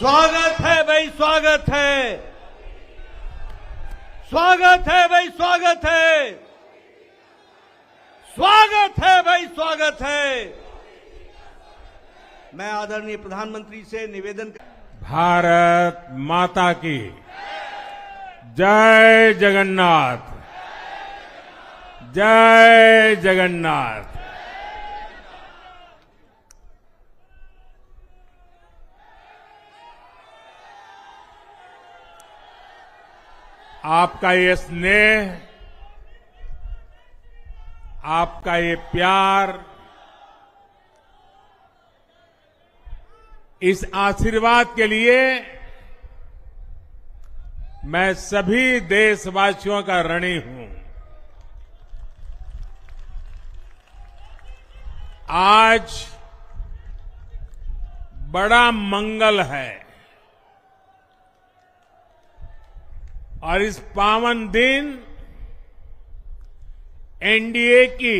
स्वागत है भाई, स्वागत है, स्वागत है भाई, स्वागत है, स्वागत है भाई, स्वागत है। मैं आदरणीय प्रधानमंत्री से निवेदन भारत माता की जय जगन्नाथ, जय जगन्नाथ। आपका ये स्नेह, आपका ये प्यार, इस आशीर्वाद के लिए मैं सभी देशवासियों का ऋणी हूं। आज बड़ा मंगल है और इस पावन दिन एनडीए की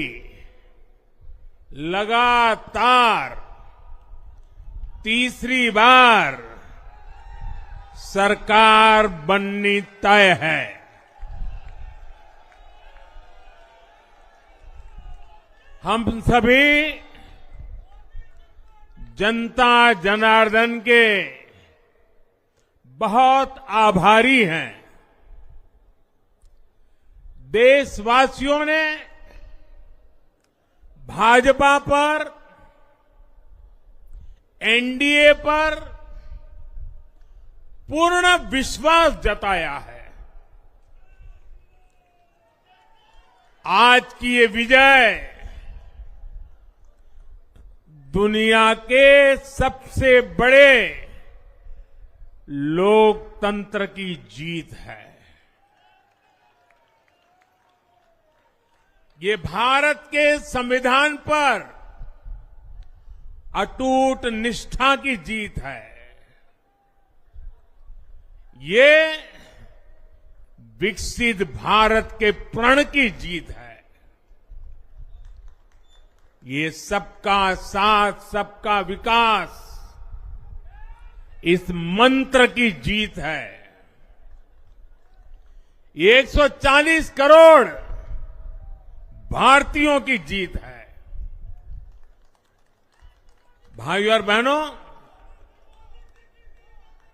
लगातार तीसरी बार सरकार बननी तय है। हम सभी जनता जनार्दन के बहुत आभारी हैं। देशवासियों ने भाजपा पर, एनडीए पर पूर्ण विश्वास जताया है। आज की ये विजय दुनिया के सबसे बड़े लोकतंत्र की जीत है। ये भारत के संविधान पर अटूट निष्ठा की जीत है। ये विकसित भारत के प्रण की जीत है। ये सबका साथ, सबका विकास, इस मंत्र की जीत है। ये 140 करोड़ भारतीयों की जीत है। भाइयों और बहनों,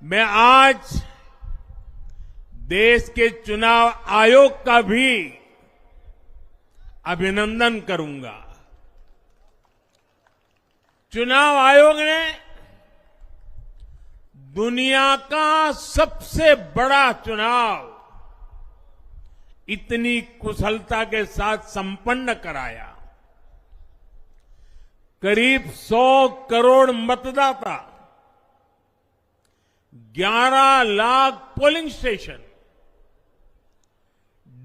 मैं आज देश के चुनाव आयोग का भी अभिनंदन करूंगा। चुनाव आयोग ने दुनिया का सबसे बड़ा चुनाव इतनी कुशलता के साथ संपन्न कराया। करीब 100 करोड़ मतदाता, 11 लाख पोलिंग स्टेशन,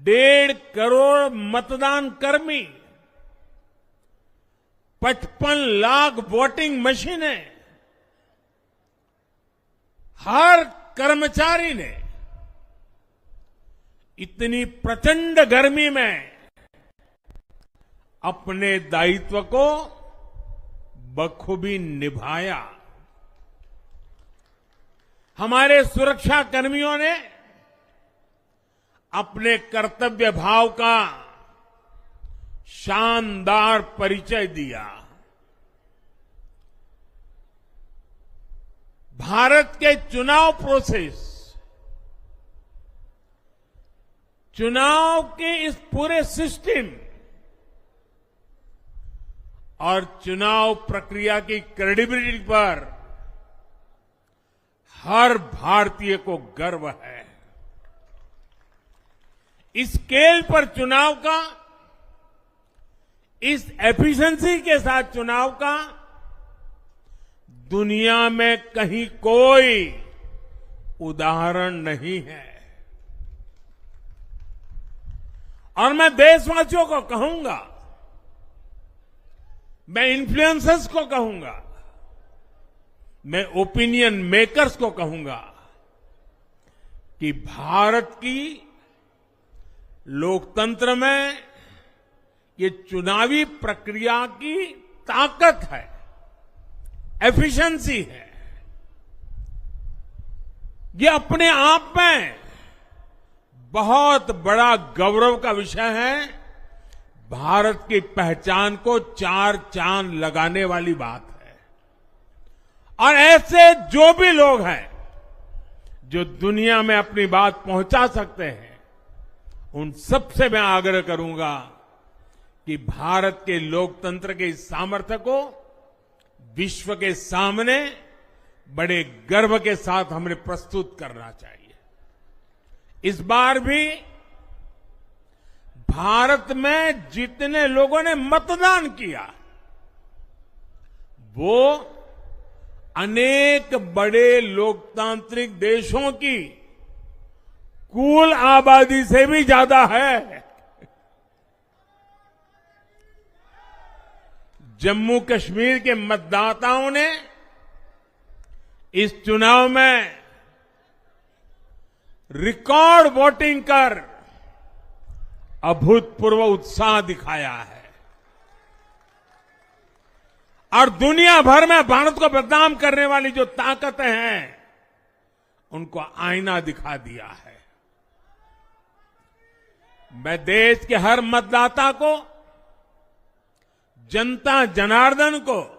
1.5 करोड़ मतदान कर्मी, 55 लाख वोटिंग मशीनें, हर कर्मचारी ने इतनी प्रचंड गर्मी में अपने दायित्व को बखूबी निभाया। हमारे सुरक्षा कर्मियों ने अपने कर्तव्य भाव का शानदार परिचय दिया। भारत के चुनाव प्रोसेस, चुनाव के इस पूरे सिस्टम और चुनाव प्रक्रिया की क्रेडिबिलिटी पर हर भारतीय को गर्व है। इस स्केल पर चुनाव का, इस एफिशिएंसी के साथ चुनाव का दुनिया में कहीं कोई उदाहरण नहीं है। और मैं देशवासियों को कहूंगा, मैं इन्फ्लुएंसर्स को कहूंगा, मैं ओपिनियन मेकर्स को कहूंगा कि भारत की लोकतंत्र में ये चुनावी प्रक्रिया की ताकत है, एफिशिएंसी है। ये अपने आप में बहुत बड़ा गौरव का विषय है। भारत की पहचान को चार चांद लगाने वाली बात है। और ऐसे जो भी लोग हैं जो दुनिया में अपनी बात पहुंचा सकते हैं, उन सबसे मैं आग्रह करूंगा कि भारत के लोकतंत्र के इस सामर्थ्य को विश्व के सामने बड़े गर्व के साथ हमें प्रस्तुत करना चाहिए। इस बार भी भारत में जितने लोगों ने मतदान किया, वो अनेक बड़े लोकतांत्रिक देशों की कुल आबादी से भी ज्यादा है। जम्मू कश्मीर के मतदाताओं ने इस चुनाव में रिकॉर्ड वोटिंग कर अभूतपूर्व उत्साह दिखाया है और दुनिया भर में भारत को बदनाम करने वाली जो ताकतें हैं, उनको आईना दिखा दिया है। मैं देश के हर मतदाता को, जनता जनार्दन को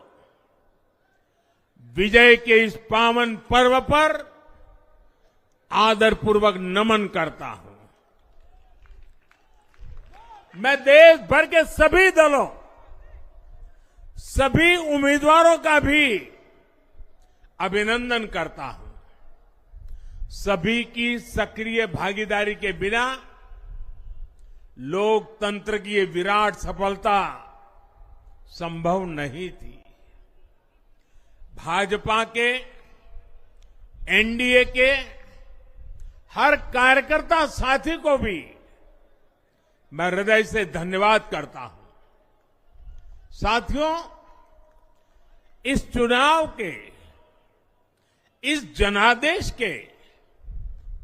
विजय के इस पावन पर्व पर आदरपूर्वक नमन करता हूं। मैं देश भर के सभी दलों, सभी उम्मीदवारों का भी अभिनंदन करता हूं। सभी की सक्रिय भागीदारी के बिना लोकतंत्र की ये विराट सफलता संभव नहीं थी। भाजपा के, एनडीए के हर कार्यकर्ता साथी को भी मैं हृदय से धन्यवाद करता हूं। साथियों, इस चुनाव के, इस जनादेश के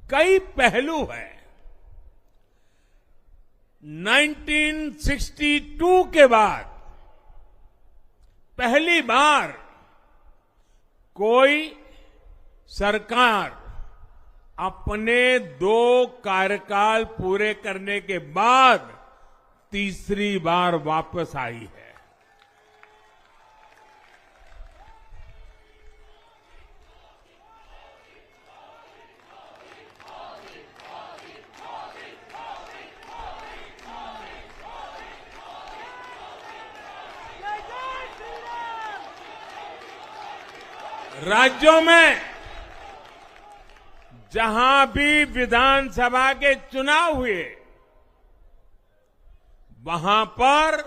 कई पहलू हैं। 1962 के बाद पहली बार कोई सरकार अपने 2 कार्यकाल पूरे करने के बाद तीसरी बार वापस आई है। राज्यों में जहां भी विधानसभा के चुनाव हुए, वहां पर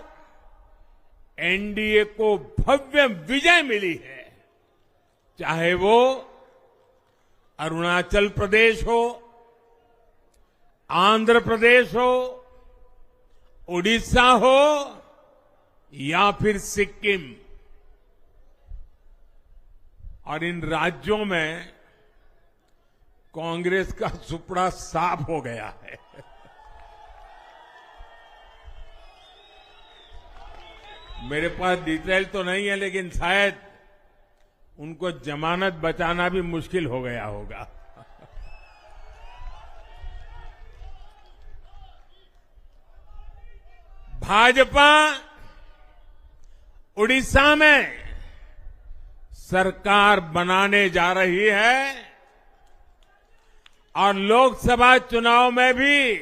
एनडीए को भव्य विजय मिली है। चाहे वो अरुणाचल प्रदेश हो, आंध्र प्रदेश हो, उड़ीसा हो या फिर सिक्किम। और इन राज्यों में कांग्रेस का सुपड़ा साफ हो गया है। मेरे पास डिटेल तो नहीं है, लेकिन शायद उनको जमानत बचाना भी मुश्किल हो गया होगा। भाजपा उड़ीसा में सरकार बनाने जा रही है और लोकसभा चुनाव में भी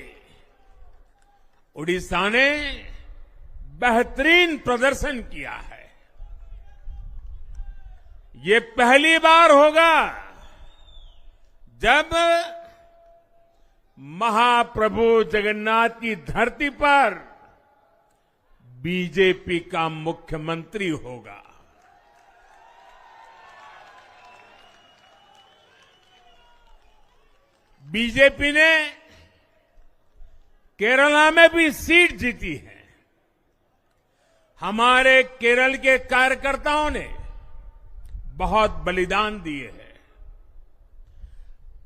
उड़ीसा ने बेहतरीन प्रदर्शन किया है। ये पहली बार होगा जब महाप्रभु जगन्नाथ की धरती पर बीजेपी का मुख्यमंत्री होगा। बीजेपी ने केरला में भी सीट जीती है। हमारे केरल के कार्यकर्ताओं ने बहुत बलिदान दिए हैं।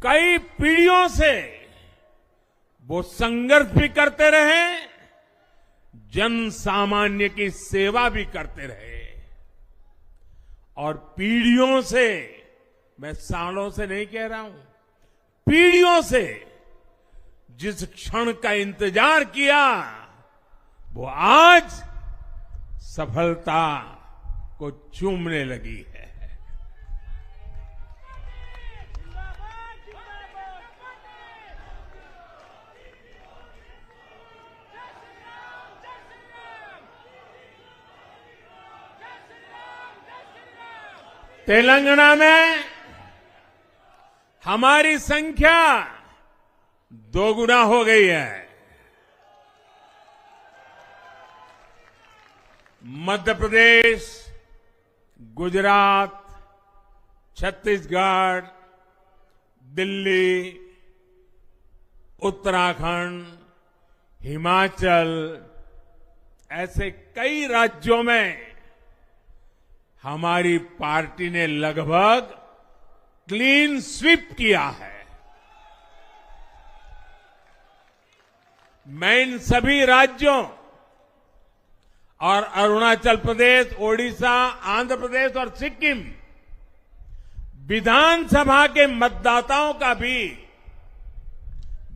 कई पीढ़ियों से वो संघर्ष भी करते रहे, जन सामान्य की सेवा भी करते रहे। और पीढ़ियों से, मैं सालों से नहीं कह रहा हूं, पीढ़ियों से जिस क्षण का इंतजार किया वो आज सफलता को चूमने लगी है। तेलंगाना में हमारी संख्या दोगुना हो गई है। मध्य प्रदेश, गुजरात, छत्तीसगढ़, दिल्ली, उत्तराखंड, हिमाचल ऐसे कई राज्यों में हमारी पार्टी ने लगभग क्लीन स्वीप किया है। मैं इन सभी राज्यों और अरुणाचल प्रदेश, ओडिशा, आंध्र प्रदेश और सिक्किम विधानसभा के मतदाताओं का भी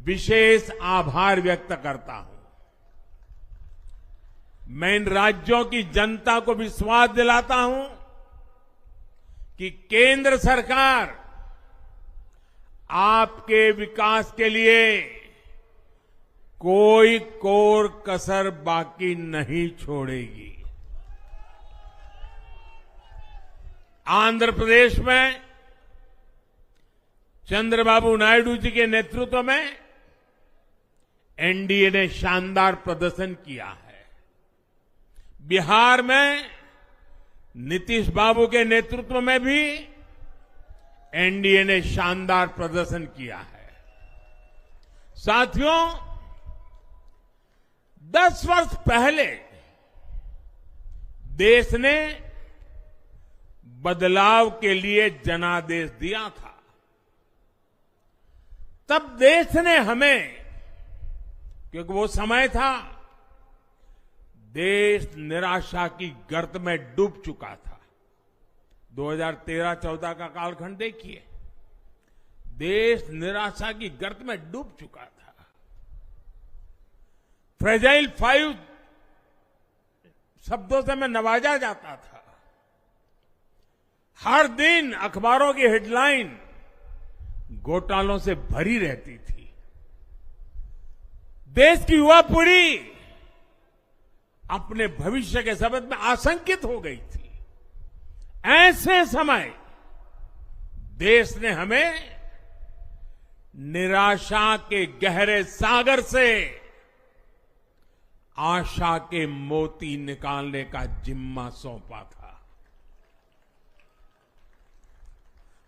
विशेष आभार व्यक्त करता हूं। मैं इन राज्यों की जनता को विश्वास दिलाता हूं कि केंद्र सरकार आपके विकास के लिए कोई कोर कसर बाकी नहीं छोड़ेगी। आंध्र प्रदेश में चंद्रबाबू नायडू जी के नेतृत्व में एनडीए ने शानदार प्रदर्शन किया है। बिहार में नीतीश बाबू के नेतृत्व में भी एनडीए ने शानदार प्रदर्शन किया है। साथियों, 10 वर्ष पहले देश ने बदलाव के लिए जनादेश दिया था। तब देश ने हमें, क्योंकि वो समय था देश निराशा की गर्त में डूब चुका था। 2013-14 का कालखंड देखिए, देश निराशा की गर्त में डूब चुका था। फ्रेजाइल 5 शब्दों से मैं नवाजा जाता था। हर दिन अखबारों की हेडलाइन घोटालों से भरी रहती थी। देश की युवा पीढ़ी अपने भविष्य के संबंध में आशंकित हो गई थी। ऐसे समय देश ने हमें निराशा के गहरे सागर से आशा के मोती निकालने का जिम्मा सौंपा था।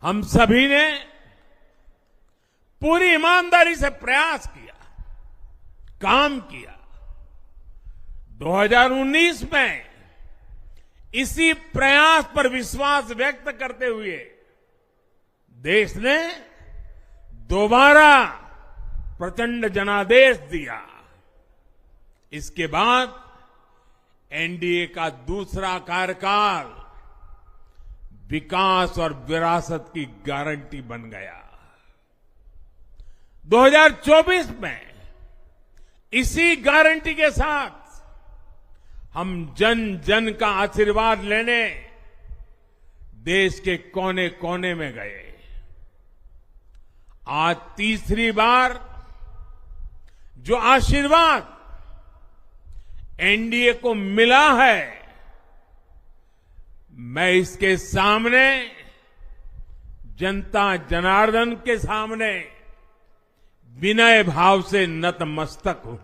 हम सभी ने पूरी ईमानदारी से प्रयास किया, काम किया। 2019 में इसी प्रयास पर विश्वास व्यक्त करते हुए देश ने दोबारा प्रचंड जनादेश दिया। इसके बाद एनडीए का दूसरा कार्यकाल विकास और विरासत की गारंटी बन गया। 2024 में इसी गारंटी के साथ हम जन जन का आशीर्वाद लेने देश के कोने कोने में गए। आज तीसरी बार जो आशीर्वाद एनडीए को मिला है, मैं इसके सामने, जनता जनार्दन के सामने विनय भाव से नतमस्तक हूं।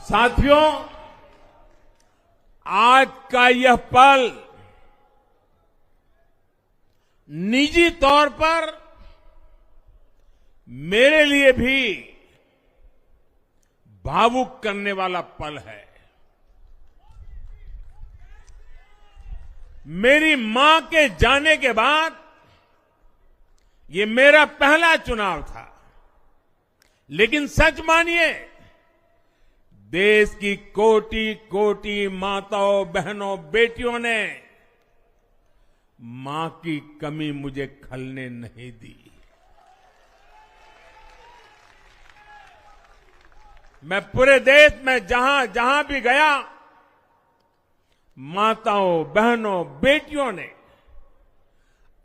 साथियों, आज का यह पल निजी तौर पर मेरे लिए भी भावुक करने वाला पल है। मेरी मां के जाने के बाद ये मेरा पहला चुनाव था, लेकिन सच मानिए देश की कोटि कोटि माताओं, बहनों, बेटियों ने मां की कमी मुझे खलने नहीं दी। मैं पूरे देश में जहां जहां भी गया, माताओं, बहनों, बेटियों ने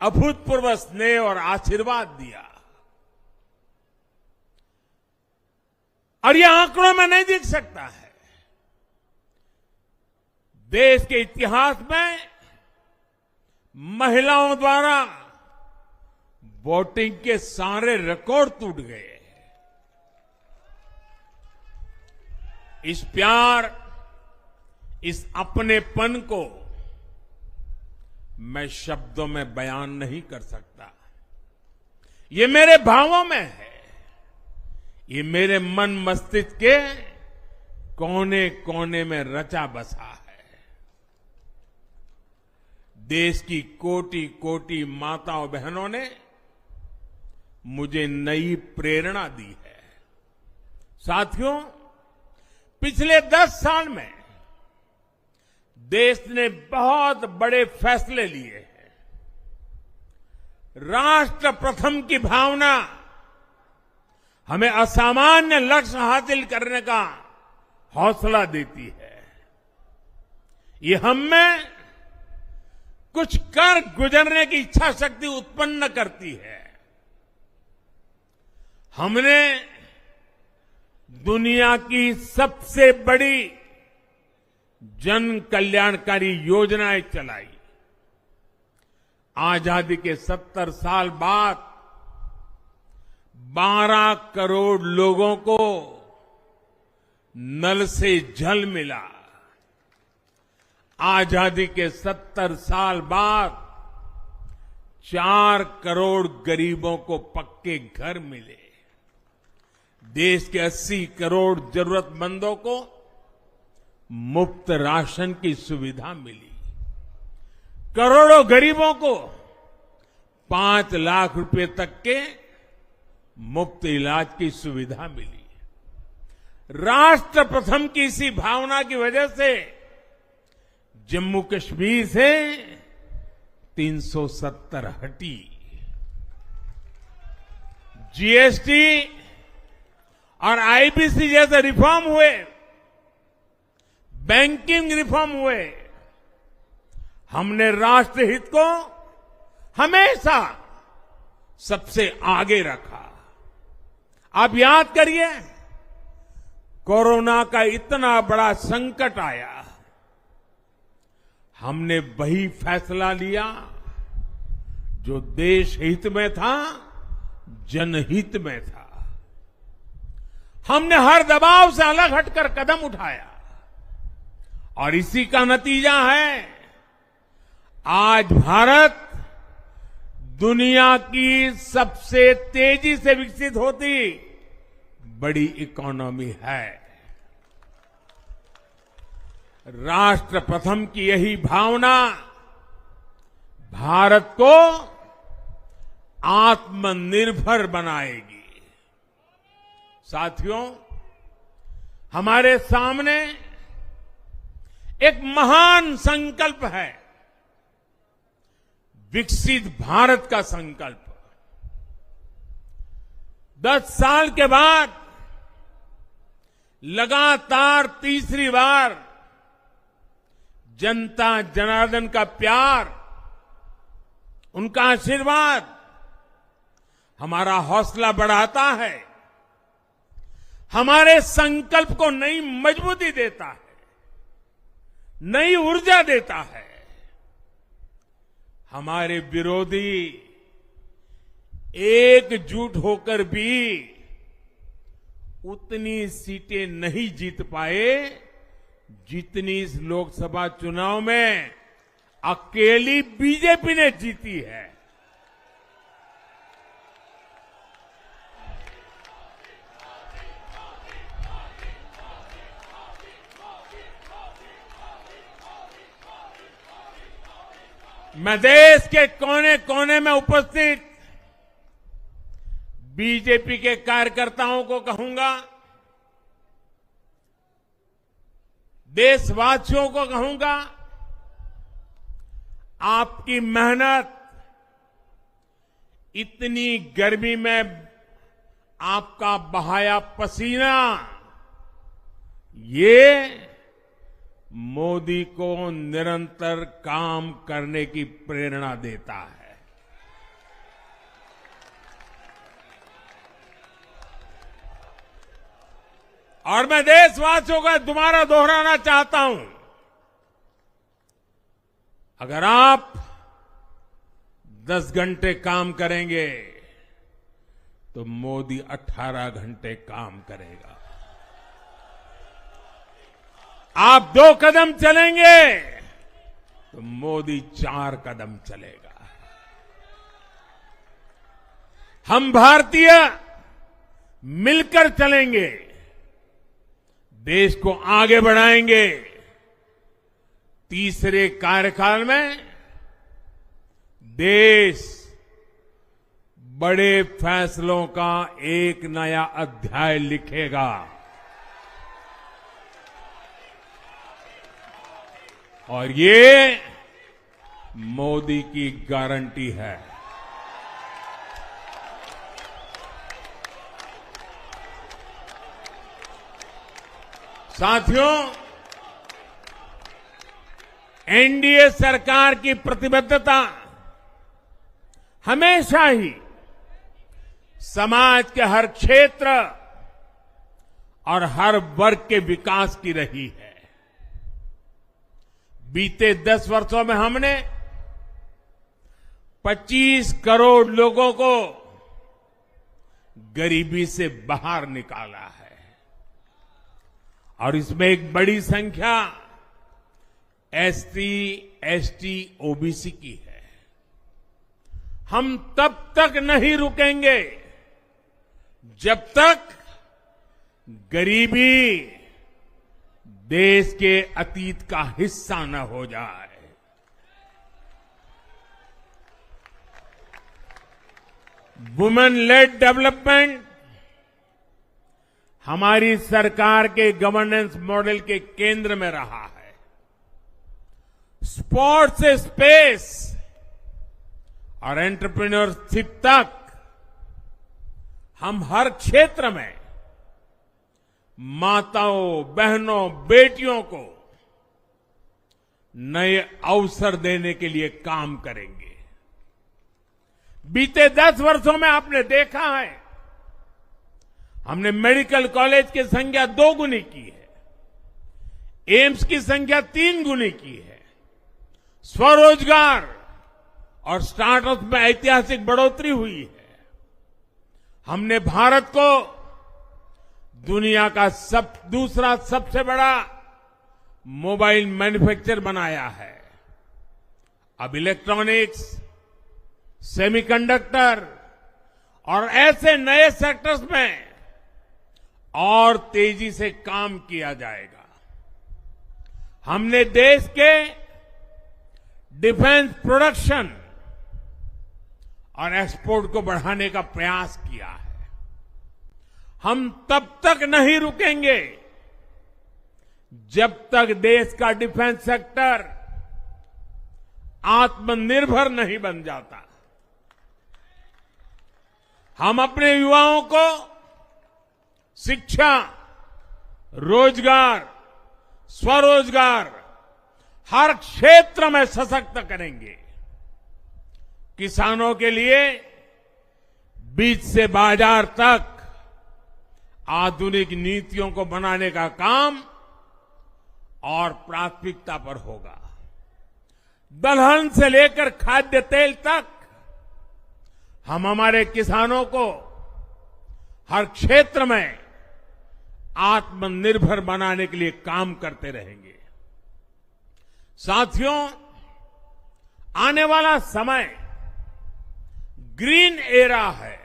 अभूतपूर्व स्नेह और आशीर्वाद दिया। और यह आंकड़ों में नहीं दिख सकता है। देश के इतिहास में महिलाओं द्वारा वोटिंग के सारे रिकॉर्ड टूट गए। इस प्यार, इस अपनेपन को मैं शब्दों में बयान नहीं कर सकता। ये मेरे भावों में है। ये मेरे मन मस्तिष्क के कोने कोने में रचा बसा है। देश की कोटि कोटि माताओं, बहनों ने मुझे नई प्रेरणा दी है। साथियों, पिछले 10 साल में देश ने बहुत बड़े फैसले लिए हैं। राष्ट्र प्रथम की भावना हमें असामान्य लक्ष्य हासिल करने का हौसला देती है। ये हम में कुछ कर गुजरने की इच्छा शक्ति उत्पन्न करती है। हमने दुनिया की सबसे बड़ी जन कल्याणकारी योजनाएं चलाई। आजादी के 70 साल बाद 12 करोड़ लोगों को नल से जल मिला। आजादी के 70 साल बाद 4 करोड़ गरीबों को पक्के घर मिले। देश के 80 करोड़ जरूरतमंदों को मुफ्त राशन की सुविधा मिली। करोड़ों गरीबों को 5 लाख रुपए तक के मुफ्त इलाज की सुविधा मिली। राष्ट्र प्रथम की इसी भावना की वजह से जम्मू कश्मीर से 370 हटी। जीएसटी और आईबीसी जैसे रिफॉर्म हुए, बैंकिंग रिफॉर्म हुए। हमने राष्ट्रहित को हमेशा सबसे आगे रखा। आप याद करिए, कोरोना का इतना बड़ा संकट आया, हमने वही फैसला लिया जो देश हित में था, जनहित में था। हमने हर दबाव से अलग हटकर कदम उठाया और इसी का नतीजा है आज भारत दुनिया की सबसे तेजी से विकसित होती बड़ी इकोनॉमी है। राष्ट्र प्रथम की यही भावना भारत को आत्मनिर्भर बनाएगी। साथियों, हमारे सामने एक महान संकल्प है, विकसित भारत का संकल्प। 10 साल के बाद लगातार तीसरी बार जनता जनार्दन का प्यार, उनका आशीर्वाद हमारा हौसला बढ़ाता है, हमारे संकल्प को नई मजबूती देता है, नई ऊर्जा देता है। हमारे विरोधी एकजुट होकर भी उतनी सीटें नहीं जीत पाए जितनी इस लोकसभा चुनाव में अकेली बीजेपी ने जीती है। मैं देश के कोने कोने में उपस्थित बीजेपी के कार्यकर्ताओं को कहूंगा, देशवासियों को कहूंगा, आपकी मेहनत, इतनी गर्मी में आपका बहाया पसीना, ये मोदी को निरंतर काम करने की प्रेरणा देता है। और मैं देशवासियों का दोबारा दोहराना चाहता हूं, अगर आप 10 घंटे काम करेंगे तो मोदी 18 घंटे काम करेगा। आप 2 कदम चलेंगे तो मोदी 4 कदम चलेगा। हम भारतीय मिलकर चलेंगे, देश को आगे बढ़ाएंगे। तीसरे कार्यकाल में देश बड़े फैसलों का एक नया अध्याय लिखेगा। और ये मोदी की गारंटी है। साथियों, एनडीए सरकार की प्रतिबद्धता हमेशा ही समाज के हर क्षेत्र और हर वर्ग के विकास की रही है। बीते 10 वर्षों में हमने 25 करोड़ लोगों को गरीबी से बाहर निकाला है, और इसमें एक बड़ी संख्या एसटी, एसटी, ओबीसी की है। हम तब तक नहीं रुकेंगे जब तक गरीबी देश के अतीत का हिस्सा न हो जाए। वुमेन लेड डेवलपमेंट हमारी सरकार के गवर्नेंस मॉडल के केंद्र में रहा है। स्पोर्ट्स से स्पेस और एंटरप्रेन्योरशिप तक हम हर क्षेत्र में माताओं, बहनों, बेटियों को नए अवसर देने के लिए काम करेंगे। बीते 10 वर्षों में आपने देखा है, हमने मेडिकल कॉलेज की संख्या 2 गुनी की है, एम्स की संख्या 3 गुनी की है, स्वरोजगार और स्टार्टअप में ऐतिहासिक बढ़ोतरी हुई है। हमने भारत को दुनिया का दूसरा सबसे बड़ा मोबाइल मैन्युफैक्चर बनाया है। अब इलेक्ट्रॉनिक्स, सेमीकंडक्टर और ऐसे नए सेक्टर्स में और तेजी से काम किया जाएगा। हमने देश के डिफेंस प्रोडक्शन और एक्सपोर्ट को बढ़ाने का प्रयास किया है। हम तब तक नहीं रुकेंगे जब तक देश का डिफेंस सेक्टर आत्मनिर्भर नहीं बन जाता। हम अपने युवाओं को शिक्षा, रोजगार, स्वरोजगार हर क्षेत्र में सशक्त करेंगे। किसानों के लिए बीज से बाजार तक आधुनिक नीतियों को बनाने का काम और प्राथमिकता पर होगा। दलहन से लेकर खाद्य तेल तक हम हमारे किसानों को हर क्षेत्र में आत्मनिर्भर बनाने के लिए काम करते रहेंगे। साथियों, आने वाला समय ग्रीन एरा है,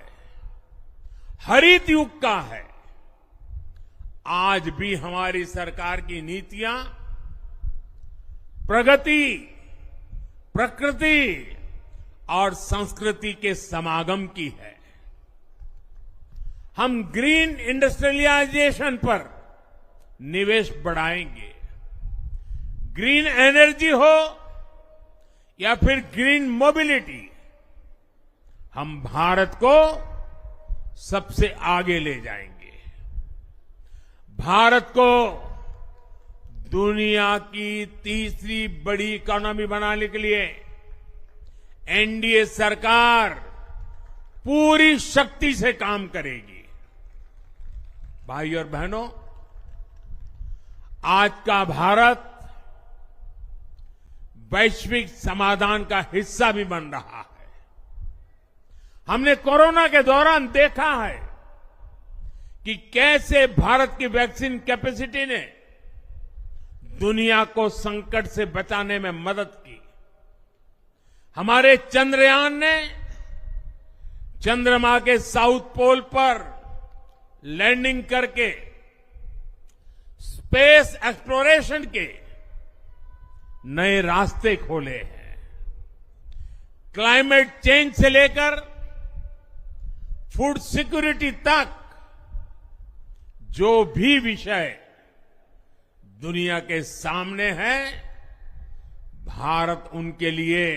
हरित युग का है। आज भी हमारी सरकार की नीतियां प्रगति, प्रकृति और संस्कृति के समागम की है। हम ग्रीन इंडस्ट्रियलाइजेशन पर निवेश बढ़ाएंगे, ग्रीन एनर्जी हो या फिर ग्रीन मोबिलिटी, हम भारत को सबसे आगे ले जाएंगे। भारत को दुनिया की तीसरी बड़ी इकोनॉमी बनाने के लिए एनडीए सरकार पूरी शक्ति से काम करेगी। भाई और बहनों, आज का भारत वैश्विक समाधान का हिस्सा भी बन रहा है। हमने कोरोना के दौरान देखा है कि कैसे भारत की वैक्सीन कैपेसिटी ने दुनिया को संकट से बचाने में मदद की। हमारे चंद्रयान ने चंद्रमा के साउथ पोल पर लैंडिंग करके स्पेस एक्सप्लोरेशन के नए रास्ते खोले हैं। क्लाइमेट चेंज से लेकर फूड सिक्योरिटी तक जो भी विषय दुनिया के सामने है, भारत उनके लिए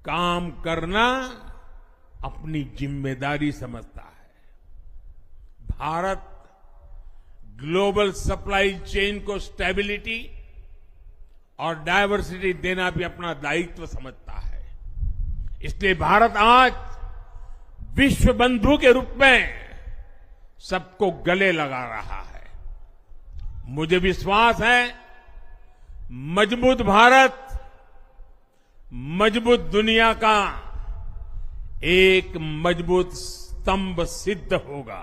काम करना अपनी जिम्मेदारी समझता है। भारत ग्लोबल सप्लाई चेन को स्टेबिलिटी और डायवर्सिटी देना भी अपना दायित्व समझता है। इसलिए भारत आज विश्व बंधु के रूप में सबको गले लगा रहा है। मुझे विश्वास है, मजबूत भारत मजबूत दुनिया का एक मजबूत स्तंभ सिद्ध होगा।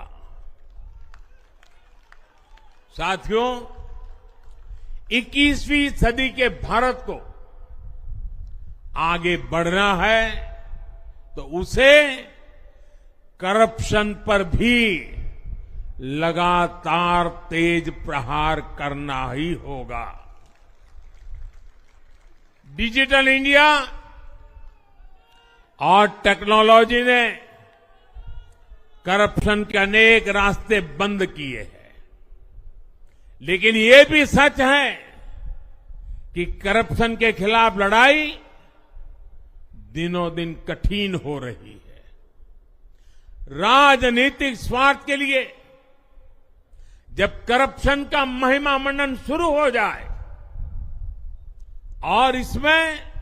साथियों, 21वीं सदी के भारत को आगे बढ़ना है तो उसे करप्शन पर भी लगातार तेज प्रहार करना ही होगा। डिजिटल इंडिया और टेक्नोलॉजी ने करप्शन के अनेक रास्ते बंद किए हैं, लेकिन ये भी सच है कि करप्शन के खिलाफ लड़ाई दिनों दिन कठिन हो रही है। राजनीतिक स्वार्थ के लिए जब करप्शन का महिमा मंडन शुरू हो जाए और इसमें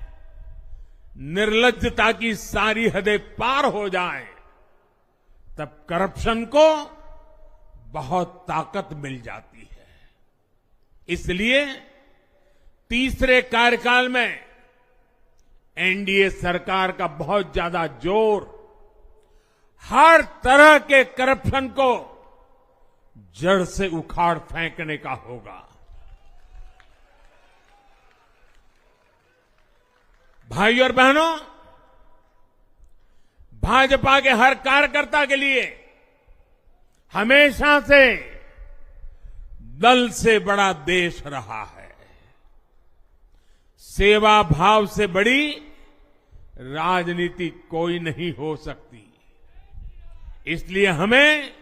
निर्लज्जता की सारी हदें पार हो जाए, तब करप्शन को बहुत ताकत मिल जाती है। इसलिए तीसरे कार्यकाल में एनडीए सरकार का बहुत ज्यादा जोर हर तरह के करप्शन को जड़ से उखाड़ फेंकने का होगा। भाई और बहनों, भाजपा के हर कार्यकर्ता के लिए हमेशा से दल से बड़ा देश रहा है। सेवा भाव से बड़ी राजनीति कोई नहीं हो सकती। इसलिए हमें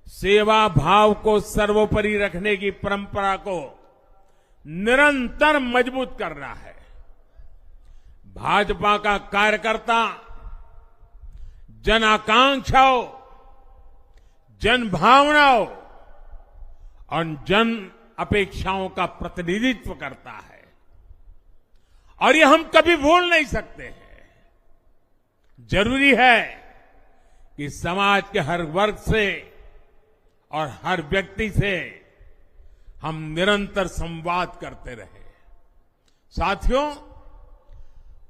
सेवा भाव को सर्वोपरि रखने की परंपरा को निरंतर मजबूत करना है। भाजपा का कार्यकर्ता जन आकांक्षाओं, जन भावनाओं और जन अपेक्षाओं का प्रतिनिधित्व करता है, और ये हम कभी भूल नहीं सकते हैं। जरूरी है कि समाज के हर वर्ग से और हर व्यक्ति से हम निरंतर संवाद करते रहे। साथियों,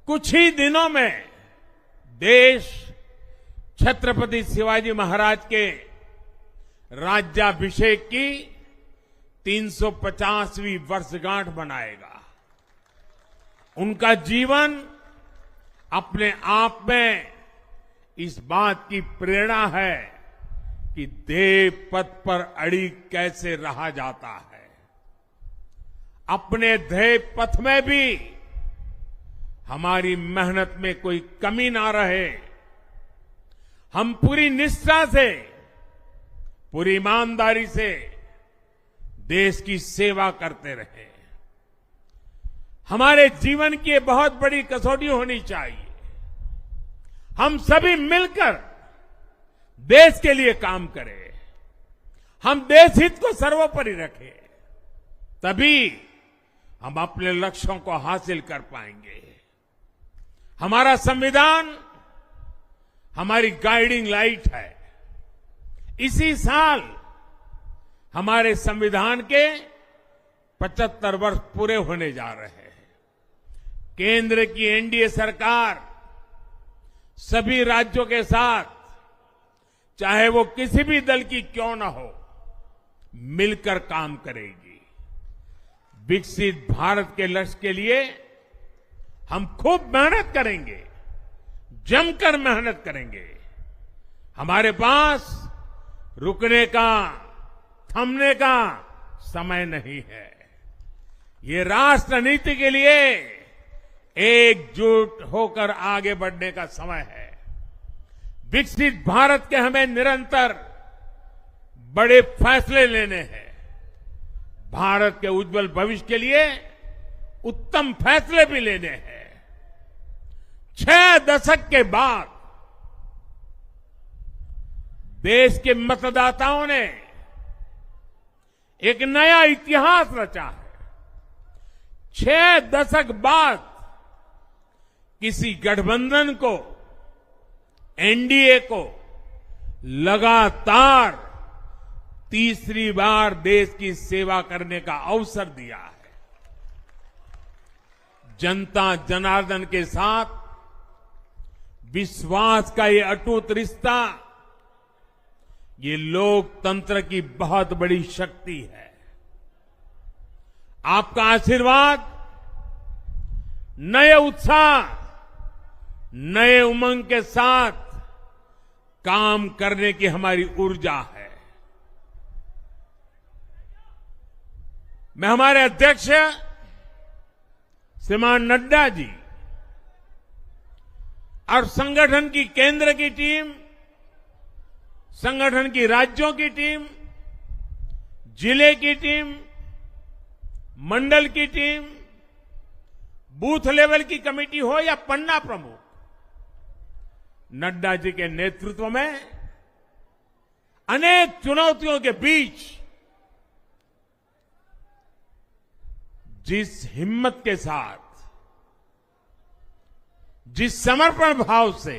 कुछ ही दिनों में देश छत्रपति शिवाजी महाराज के राज्याभिषेक की 350वीं वर्षगांठ मनाएगा। उनका जीवन अपने आप में इस बात की प्रेरणा है कि ध्येय पथ पर अड़ी कैसे रहा जाता है। अपने ध्येय पथ में भी हमारी मेहनत में कोई कमी ना रहे। हम पूरी निष्ठा से, पूरी ईमानदारी से देश की सेवा करते रहे। हमारे जीवन की ये बहुत बड़ी कसौटी होनी चाहिए। हम सभी मिलकर देश के लिए काम करें, हम देश हित को सर्वोपरि रखें, तभी हम अपने लक्ष्यों को हासिल कर पाएंगे। हमारा संविधान हमारी गाइडिंग लाइट है। इसी साल हमारे संविधान के 75 वर्ष पूरे होने जा रहे हैं। केंद्र की एनडीए सरकार सभी राज्यों के साथ, चाहे वो किसी भी दल की क्यों ना हो, मिलकर काम करेगी। विकसित भारत के लक्ष्य के लिए हम खूब मेहनत करेंगे, जमकर मेहनत करेंगे। हमारे पास रुकने का, थमने का समय नहीं है। ये राष्ट्र नीति के लिए एकजुट होकर आगे बढ़ने का समय है। विकसित भारत के हमें निरंतर बड़े फैसले लेने हैं। भारत के उज्जवल भविष्य के लिए उत्तम फैसले भी लेने हैं। 6 दशक के बाद देश के मतदाताओं ने एक नया इतिहास रचा है। 6 दशक बाद किसी गठबंधन को, एनडीए को लगातार तीसरी बार देश की सेवा करने का अवसर दिया है। जनता जनार्दन के साथ विश्वास का ये अटूट रिश्ता, ये लोकतंत्र की बहुत बड़ी शक्ति है। आपका आशीर्वाद नए उत्साह, नए उमंग के साथ काम करने की हमारी ऊर्जा है। मैं हमारे अध्यक्ष श्रीमान नड्डा जी और संगठन की केंद्र की टीम, संगठन की राज्यों की टीम, जिले की टीम, मंडल की टीम, बूथ लेवल की कमेटी हो या पन्ना प्रमुख, नड्डा जी के नेतृत्व में अनेक चुनौतियों के बीच जिस हिम्मत के साथ, जिस समर्पण भाव से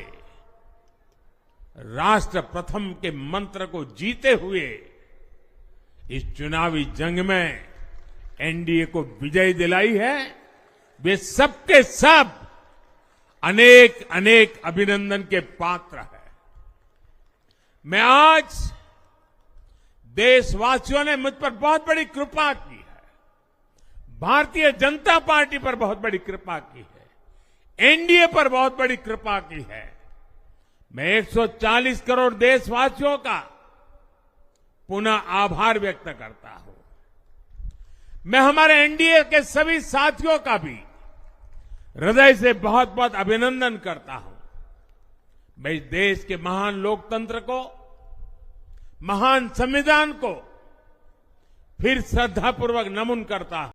राष्ट्र प्रथम के मंत्र को जीते हुए इस चुनावी जंग में एनडीए को विजय दिलाई है, वे सबके सब अनेक अनेक अभिनंदन के पात्र हैं। मैं आज देशवासियों ने मुझ पर बहुत बड़ी कृपा की है, भारतीय जनता पार्टी पर बहुत बड़ी कृपा की है, एनडीए पर बहुत बड़ी कृपा की है। मैं 140 करोड़ देशवासियों का पुनः आभार व्यक्त करता हूं। मैं हमारे एनडीए के सभी साथियों का भी हृदय से बहुत बहुत अभिनंदन करता हूं। मैं इस देश के महान लोकतंत्र को, महान संविधान को फिर श्रद्धापूर्वक नमन करता हूं।